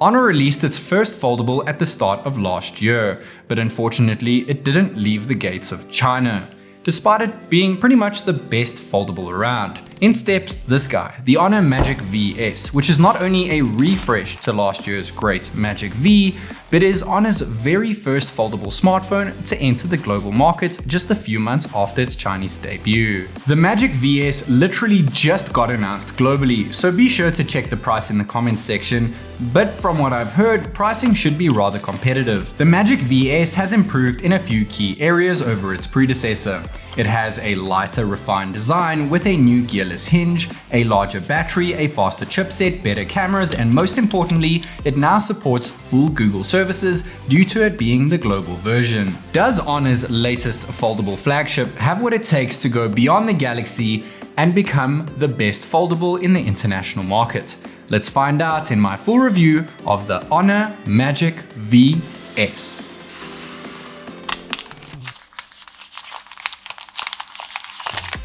Honor released its first foldable at the start of last year, but unfortunately it didn't leave the gates of China, despite it being pretty much the best foldable around. In steps this guy, the Honor Magic VS, which is not only a refresh to last year's great Magic V, but is Honor's very first foldable smartphone to enter the global market just a few months after its Chinese debut. The Magic VS literally just got announced globally, so be sure to check the price in the comments section, but from what I've heard, pricing should be rather competitive. The Magic VS has improved in a few key areas over its predecessor. It has a lighter, refined design with a new gearless hinge, a larger battery, a faster chipset, better cameras, and most importantly, it now supports full Google services due to it being the global version. Does Honor's latest foldable flagship have what it takes to go beyond the Galaxy and become the best foldable in the international market? Let's find out in my full review of the Honor Magic VS.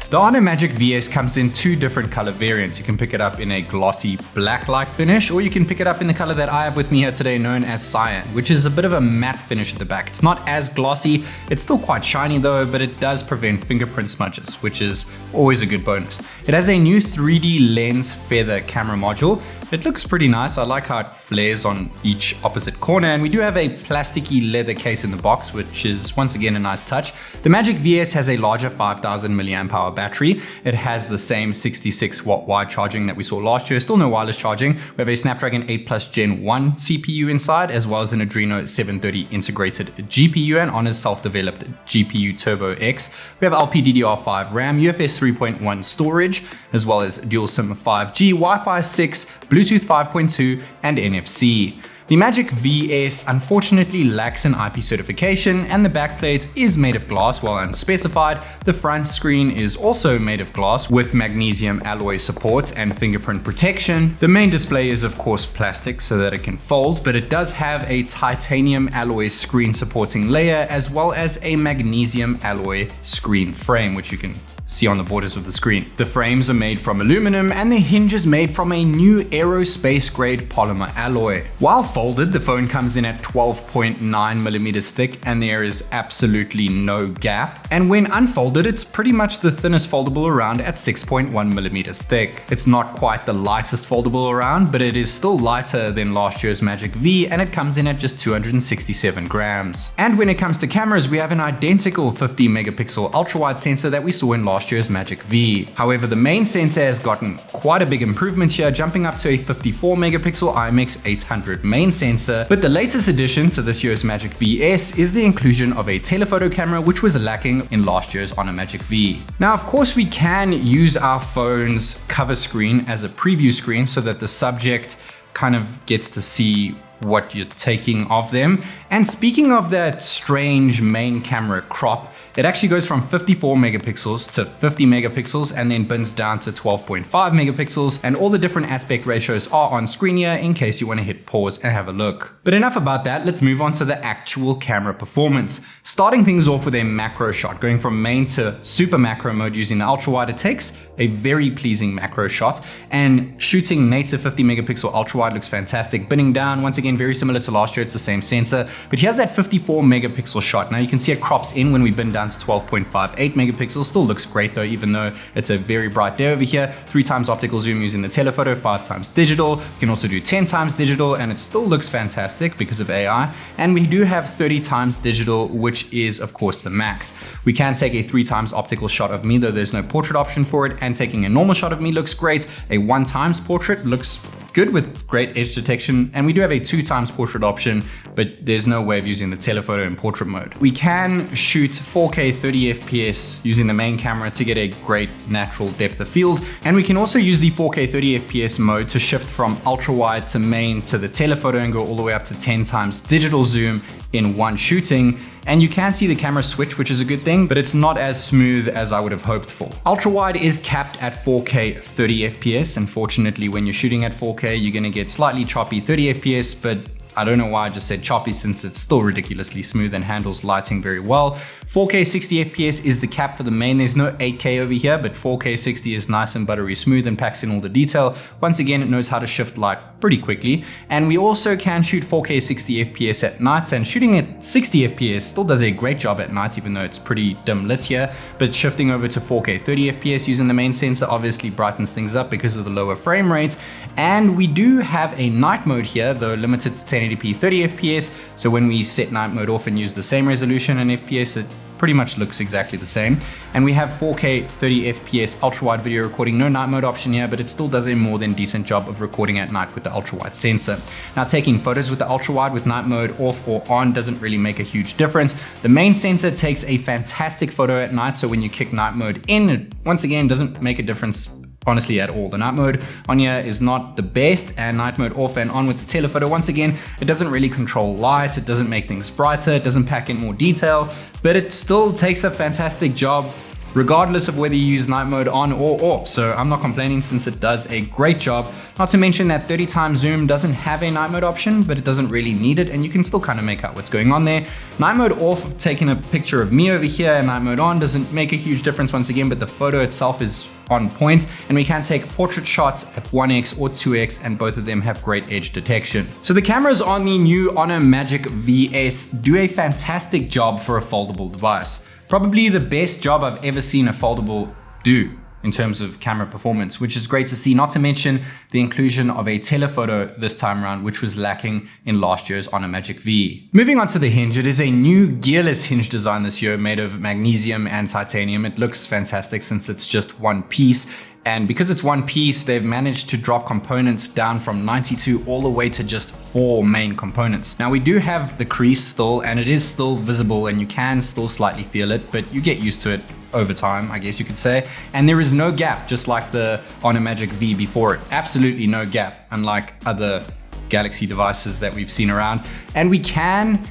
The Honor Magic VS comes in two different color variants. You can pick it up in a glossy black-like finish, or you can pick it up in the color that I have with me here today, known as cyan, which is a bit of a matte finish at the back. It's not as glossy, it's still quite shiny though, but it does prevent fingerprint smudges, which is always a good bonus. It has a new 3D lens feather camera module. It looks pretty nice. I like how it flares on each opposite corner, and we do have a plasticky leather case in the box, which is once again a nice touch. The Magic VS has a larger 5000 mAh battery. It has the same 66 watt wide charging that we saw last year, still no wireless charging. We have a Snapdragon 8 Plus Gen 1 CPU inside, as well as an Adreno 730 integrated GPU and Honor's self-developed GPU Turbo X. We have LPDDR5 RAM, UFS 3.1 storage, as well as dual SIM 5G, Wi-Fi 6, Bluetooth 5.2, and NFC. The Magic VS unfortunately lacks an IP certification, and the backplate is made of glass while unspecified. The front screen is also made of glass with magnesium alloy support and fingerprint protection. The main display is of course plastic so that it can fold, but it does have a titanium alloy screen supporting layer, as well as a magnesium alloy screen frame, which you can see on the borders of the screen. The frames are made from aluminum, and the hinge is made from a new aerospace grade polymer alloy. While folded, the phone comes in at 12.9mm thick, and there is absolutely no gap. And when unfolded, it's pretty much the thinnest foldable around at 6.1mm thick. It's not quite the lightest foldable around, but it is still lighter than last year's Magic V, and it comes in at just 267 grams. And when it comes to cameras, we have an identical 50 megapixel ultra-wide sensor that we saw in last year's Magic V. However, the main sensor has gotten quite a big improvement here, jumping up to a 54 megapixel IMX 800 main sensor. But the latest addition to this year's Magic VS is the inclusion of a telephoto camera, which was lacking in last year's Honor Magic V. Now, of course, we can use our phone's cover screen as a preview screen so that the subject kind of gets to see what you're taking of them. And speaking of that strange main camera crop, it actually goes from 54 megapixels to 50 megapixels and then bends down to 12.5 megapixels, and all the different aspect ratios are on screen here in case you want to hit pause and have a look. But enough about that, let's move on to the actual camera performance. Starting things off with a macro shot, going from main to super macro mode using the ultra wide, it takes a very pleasing macro shot, and shooting native 50 megapixel ultra wide looks fantastic. Binning down, once again, very similar to last year, it's the same sensor, but here's that 54 megapixel shot. Now you can see it crops in when we bin down to 12.58 megapixels. Still looks great though, even though it's a very bright day over here. 3 times optical zoom using the telephoto, 5 times digital. You can also do 10 times digital, and it still looks fantastic because of AI. And we do have 30 times digital, which is of course the max. We can take a 3 times optical shot of me, though there's no portrait option for it, and taking a normal shot of me looks great. A 1 times portrait looks good with great edge detection, and we do have a 2 times portrait option, but there's no way of using the telephoto in portrait mode. We can shoot 4K 30 FPS using the main camera to get a great natural depth of field, and we can also use the 4K 30 FPS mode to shift from ultra wide to main to the telephoto and go all the way up to 10 times digital zoom in one shooting. And you can see the camera switch, which is a good thing, but it's not as smooth as I would have hoped for. Ultra wide is capped at 4K 30 FPS. Unfortunately, when you're shooting at 4K, you're gonna get slightly choppy 30 FPS, but I don't know why I just said choppy, since it's still ridiculously smooth and handles lighting very well. 4K 60 FPS is the cap for the main. There's no 8K over here, but 4K 60 is nice and buttery smooth and packs in all the detail. Once again, it knows how to shift light pretty quickly. And we also can shoot 4K 60 FPS at night, and shooting at 60 FPS still does a great job at night, even though it's pretty dim lit here. But shifting over to 4K 30 FPS using the main sensor obviously brightens things up because of the lower frame rates. And we do have a night mode here, though limited to 1080p 30 FPS. So when we set night mode off and use the same resolution and FPS, it pretty much looks exactly the same. And we have 4K 30 FPS ultra wide video recording, no night mode option here, but it still does a more than decent job of recording at night with the ultra wide sensor. Now, taking photos with the ultra wide with night mode off or on doesn't really make a huge difference. The main sensor takes a fantastic photo at night, so when you kick night mode in, it once again doesn't make a difference honestly at all. The night mode on here is not the best, and night mode off and on with the telephoto, once again, it doesn't really control light, it doesn't make things brighter, it doesn't pack in more detail, but it still takes a fantastic job regardless of whether you use night mode on or off. So I'm not complaining, since it does a great job. Not to mention that 30 times zoom doesn't have a night mode option, but it doesn't really need it, and you can still kind of make out what's going on there. Night mode off, taking a picture of me over here, and night mode on doesn't make a huge difference once again, but the photo itself is on point, and we can take portrait shots at 1x or 2x, and both of them have great edge detection. So the cameras on the new Honor Magic VS do a fantastic job for a foldable device. Probably the best job I've ever seen a foldable do in terms of camera performance, which is great to see, not to mention the inclusion of a telephoto this time around, which was lacking in last year's Honor Magic V. Moving on to the hinge, it is a new gearless hinge design this year made of magnesium and titanium. It looks fantastic since it's just one piece. And because it's one piece, they've managed to drop components down from 92 all the way to just 4 main components. Now we do have the crease still, and it is still visible, and you can still slightly feel it, but you get used to it over time, I guess you could say. And there is no gap, just like the Honor Magic V before it. Absolutely no gap, unlike other Galaxy devices that we've seen around. And we can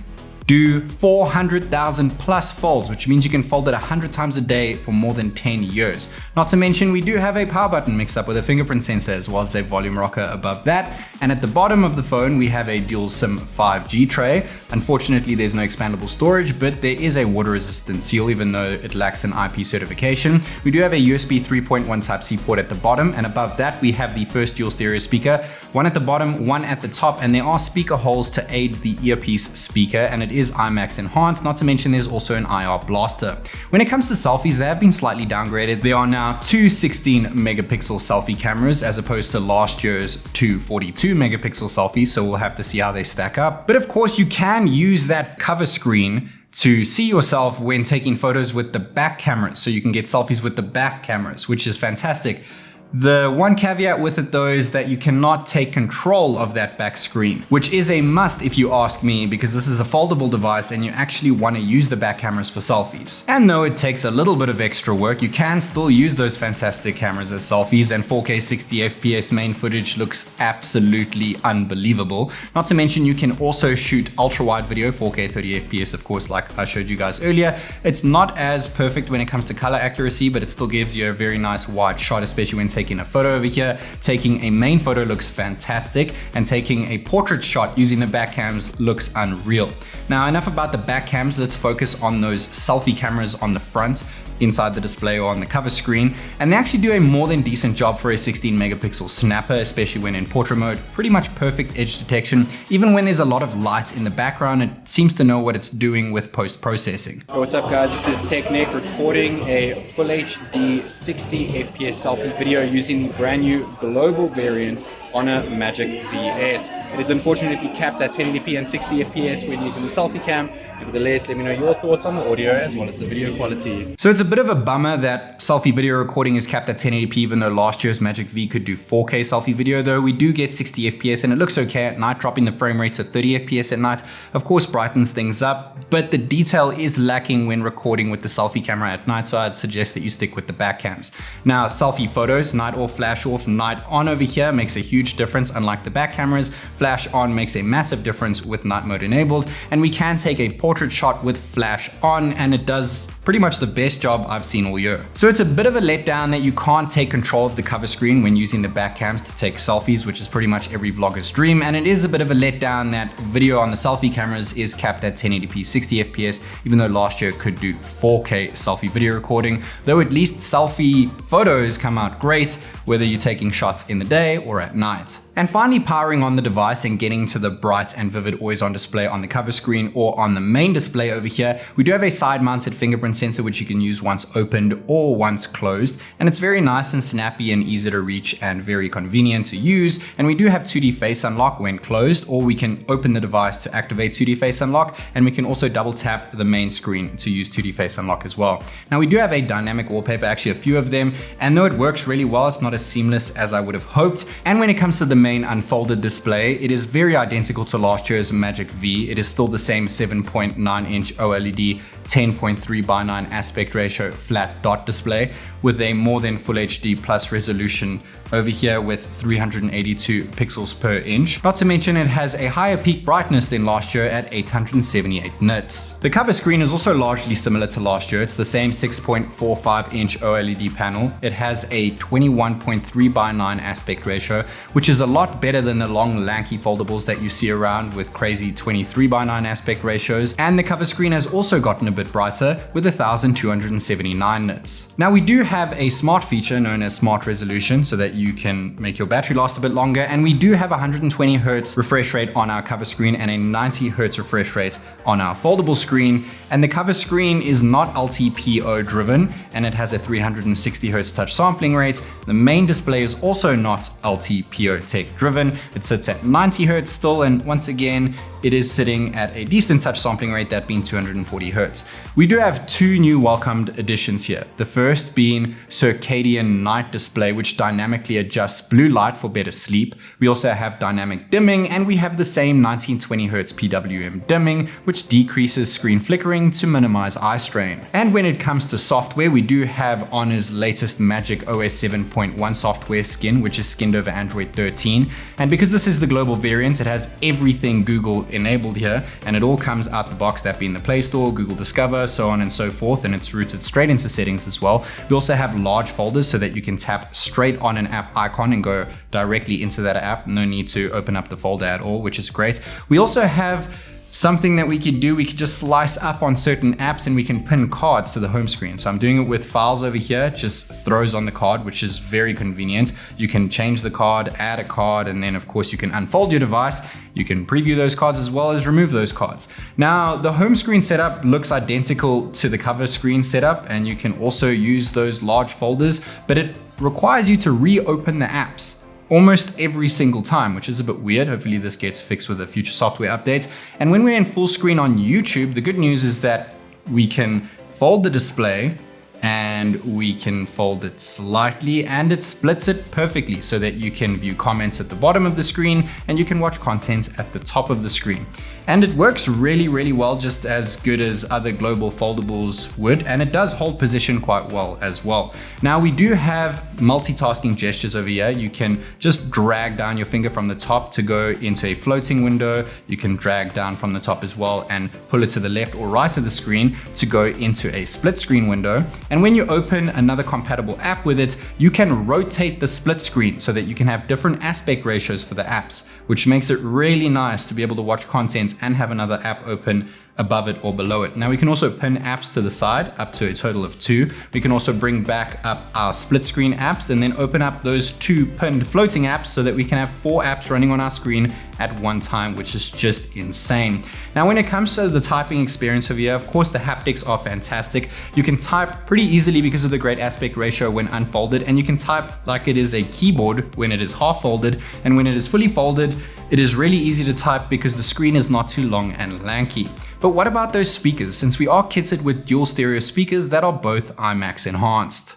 do 400,000 plus folds, which means you can fold it 100 times a day for more than 10 years. Not to mention, we do have a power button mixed up with a fingerprint sensor, as well as a volume rocker above that. And at the bottom of the phone, we have a dual SIM 5G tray. Unfortunately, there's no expandable storage, but there is a water resistant seal, even though it lacks an IP certification. We do have a USB 3.1 Type-C port at the bottom, and above that, we have the first dual stereo speaker, one at the bottom, one at the top, and there are speaker holes to aid the earpiece speaker, and it is IMAX enhanced, not to mention there's also an IR blaster. When it comes to selfies, they have been slightly downgraded. There are now 2 16 megapixel selfie cameras as opposed to last year's 2 42 megapixel selfies, so we'll have to see how they stack up. But of course, you can use that cover screen to see yourself when taking photos with the back cameras, so you can get selfies with the back cameras, which is fantastic. The one caveat with it though is that you cannot take control of that back screen, which is a must if you ask me, because this is a foldable device and you actually want to use the back cameras for selfies. And though it takes a little bit of extra work, you can still use those fantastic cameras as selfies, and 4K 60 FPS main footage looks absolutely unbelievable. Not to mention, you can also shoot ultra wide video, 4K 30 FPS of course, like I showed you guys earlier. It's not as perfect when it comes to color accuracy, but it still gives you a very nice wide shot, especially when taking a photo over here. Taking a main photo looks fantastic, and taking a portrait shot using the back cams looks unreal. Now, enough about the back cams, let's focus on those selfie cameras on the front, inside the display or on the cover screen, and they actually do a more than decent job for a 16 megapixel snapper, especially when in portrait mode. Pretty much perfect edge detection. Even when there's a lot of light in the background, it seems to know what it's doing with post-processing. What's up guys, this is TechNick recording a full HD 60 FPS selfie video using the brand new global variant Honor Magic VS. It is unfortunately capped at 1080p and 60 FPS when using the selfie cam. Nevertheless, let me know your thoughts on the audio as well as the video quality. So it's a bit of a bummer that selfie video recording is capped at 1080p, even though last year's Magic V could do 4K selfie video, though we do get 60 FPS and it looks okay at night. Dropping the frame rate to 30 FPS at night, of course, brightens things up, but the detail is lacking when recording with the selfie camera at night, so I'd suggest that you stick with the back cams. Now, selfie photos, night off, flash off, night on over here makes a huge difference. Unlike the back cameras, flash on makes a massive difference with night mode enabled, and we can take a portrait shot with flash on, and it does pretty much the best job I've seen all year. So it's a bit of a letdown that you can't take control of the cover screen when using the back cams to take selfies, which is pretty much every vlogger's dream, and it is a bit of a letdown that video on the selfie cameras is capped at 1080p 60 FPS, even though last year could do 4K selfie video recording, though at least selfie photos come out great, whether you're taking shots in the day or at night. And finally, powering on the device and getting to the bright and vivid always on display on the cover screen or on the main display over here, we do have a side mounted fingerprint sensor which you can use once opened or once closed. And it's very nice and snappy and easy to reach and very convenient to use. And we do have 2D face unlock when closed, or we can open the device to activate 2D face unlock. And we can also double tap the main screen to use 2D face unlock as well. Now we do have a dynamic wallpaper, actually a few of them. And though it works really well, it's not as seamless as I would have hoped. And when it comes to the main unfolded display, it is very identical to last year's Magic V. It is still the same 7.9 inch OLED 10.3 by 9 aspect ratio flat dot display with a more than full HD plus resolution over here with 382 pixels per inch. Not to mention it has a higher peak brightness than last year at 878 nits. The cover screen is also largely similar to last year. It's the same 6.45 inch OLED panel. It has a 21.3 by 9 aspect ratio, which is a lot better than the long lanky foldables that you see around with crazy 23 by 9 aspect ratios. And the cover screen has also gotten a bit brighter with 1279 nits. Now we do have a smart feature known as smart resolution so that you can make your battery last a bit longer, and we do have 120 Hz refresh rate on our cover screen and a 90 Hz refresh rate on our foldable screen. And the cover screen is not LTPO driven, and it has a 360 Hz touch sampling rate. The main display is also not LTPO tech driven. It sits at 90 Hz still, and once again it is sitting at a decent touch sampling rate, that being 240 Hz. We do have two new welcomed additions here. The first being circadian night display, which dynamically adjusts blue light for better sleep. We also have dynamic dimming, and we have the same 1920 Hz PWM dimming, which decreases screen flickering to minimize eye strain. And when it comes to software, we do have Honor's latest MagicOS 7.1 software skin, which is skinned over Android 13. And because this is the global variant, it has everything Google enabled here, and it all comes out the box, that being the Play Store, Google Discover, so on and so forth, and it's routed straight into settings as well. We also have large folders so that you can tap straight on an app icon and go directly into that app. No need to open up the folder at all, which is great. We also have something that we could do. We could just slice up on certain apps and we can pin cards to the home screen. So I'm doing it with files over here, just throws on the card, which is very convenient. You can change the card, add a card, and then of course you can unfold your device. You can preview those cards as well as remove those cards. Now the home screen setup looks identical to the cover screen setup, and you can also use those large folders, but it requires you to reopen the apps almost every single time, which is a bit weird. Hopefully this gets fixed with a future software update. And when we're in full screen on YouTube, the good news is that we can fold the display and we can fold it slightly, and it splits it perfectly so that you can view comments at the bottom of the screen and you can watch content at the top of the screen. And it works really, really well, just as good as other global foldables would, and it does hold position quite well as well. Now we do have multitasking gestures over here. You can just drag down your finger from the top to go into a floating window. You can drag down from the top as well and pull it to the left or right of the screen to go into a split screen window. And when you open another compatible app with it, you can rotate the split screen so that you can have different aspect ratios for the apps, which makes it really nice to be able to watch content and have another app open above it or below it. Now we can also pin apps to the side up to a total of 2. We can also bring back up our split screen apps and then open up those 2 pinned floating apps so that we can have 4 apps running on our screen at one time, which is just insane. Now when it comes to the typing experience over here, of course the haptics are fantastic. You can type pretty easily because of the great aspect ratio when unfolded, and you can type like it is a keyboard when it is half folded, and when it is fully folded, it is really easy to type because the screen is not too long and lanky. But what about those speakers? Since we are kitted with dual stereo speakers that are both IMAX enhanced.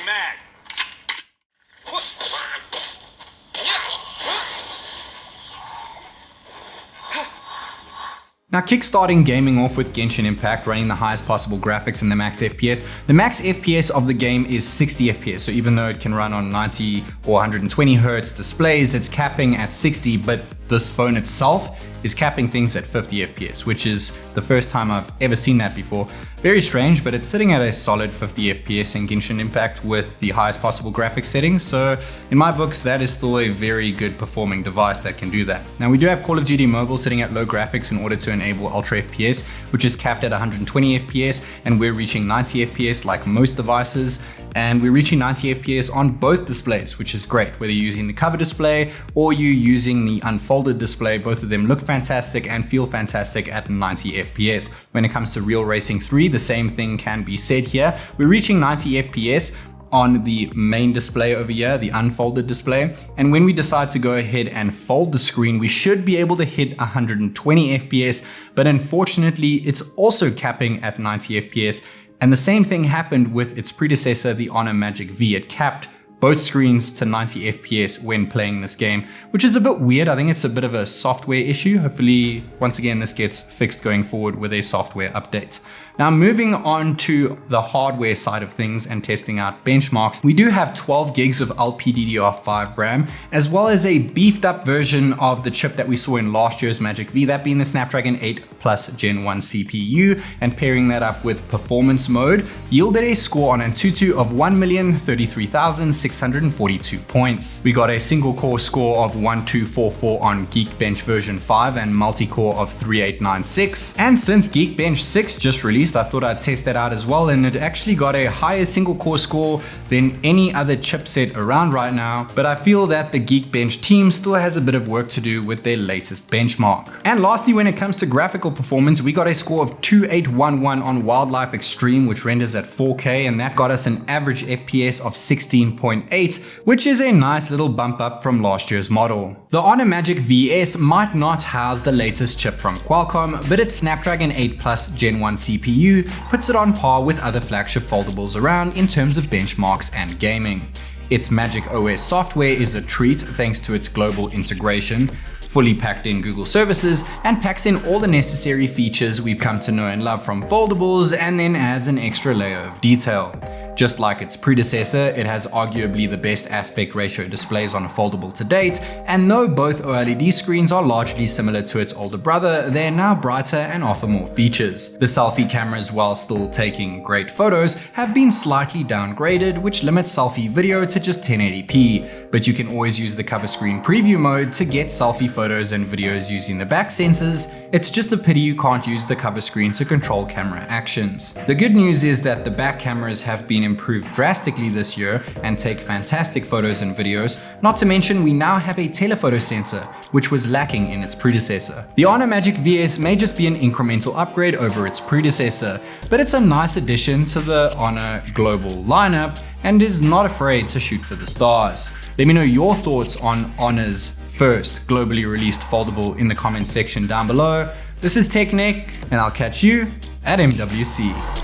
Mag. Now, kickstarting gaming off with Genshin Impact, running the highest possible graphics and the max FPS. The max FPS of the game is 60 FPS, so even though it can run on 90 or 120 Hz displays, it's capping at 60, but this phone itself is capping things at 50 FPS, which is the first time I've ever seen that before. Very strange, but it's sitting at a solid 50 FPS in Genshin Impact with the highest possible graphics settings. So in my books, that is still a very good performing device that can do that. Now we do have Call of Duty Mobile sitting at low graphics in order to enable Ultra FPS, which is capped at 120 FPS, and we're reaching 90 FPS like most devices. And we're reaching 90 FPS on both displays, which is great. Whether you're using the cover display or you're using the unfolded display, both of them look fantastic and feel fantastic at 90 FPS. When it comes to Real Racing 3, the same thing can be said here. We're reaching 90 FPS on the main display over here, the unfolded display. And when we decide to go ahead and fold the screen, we should be able to hit 120 FPS, but unfortunately, it's also capping at 90 FPS. And the same thing happened with its predecessor, the Honor Magic V. It capped both screens to 90 FPS when playing this game, which is a bit weird. I think it's a bit of a software issue. Hopefully, once again, this gets fixed going forward with a software update. Now, moving on to the hardware side of things and testing out benchmarks, we do have 12 gigs of LPDDR5 RAM, as well as a beefed up version of the chip that we saw in last year's Magic V, that being the Snapdragon 8 Plus Gen 1 CPU, and pairing that up with performance mode, yielded a score on AnTuTu of 1,033,642 points. We got a single core score of 1244 on Geekbench version 5 and multi-core of 3896. And since Geekbench 6 just released, I thought I'd test that out as well, and it actually got a higher single core score than any other chipset around right now, but I feel that the Geekbench team still has a bit of work to do with their latest benchmark. And lastly, when it comes to graphical performance, we got a score of 2811 on Wildlife Extreme, which renders at 4K, and that got us an average FPS of 16.8, which is a nice little bump up from last year's model. The Honor Magic VS might not house the latest chip from Qualcomm, but its Snapdragon 8 Plus Gen 1 CPU puts it on par with other flagship foldables around in terms of benchmarks and gaming. Its MagicOS software is a treat thanks to its global integration, fully packed in Google services, and packs in all the necessary features we've come to know and love from foldables, and then adds an extra layer of detail. Just like its predecessor, it has arguably the best aspect ratio displays on a foldable to date, and though both OLED screens are largely similar to its older brother, they're now brighter and offer more features. The selfie cameras, while still taking great photos, have been slightly downgraded, which limits selfie video to just 1080p, but you can always use the cover screen preview mode to get selfie photos and videos using the back sensors. It's just a pity you can't use the cover screen to control camera actions. The good news is that the back cameras have been improved drastically this year and take fantastic photos and videos, not to mention we now have a telephoto sensor, which was lacking in its predecessor. The Honor Magic VS may just be an incremental upgrade over its predecessor, but it's a nice addition to the Honor global lineup and is not afraid to shoot for the stars. Let me know your thoughts on Honor's first globally released foldable in the comments section down below. This is TechNick, and I'll catch you at MWC.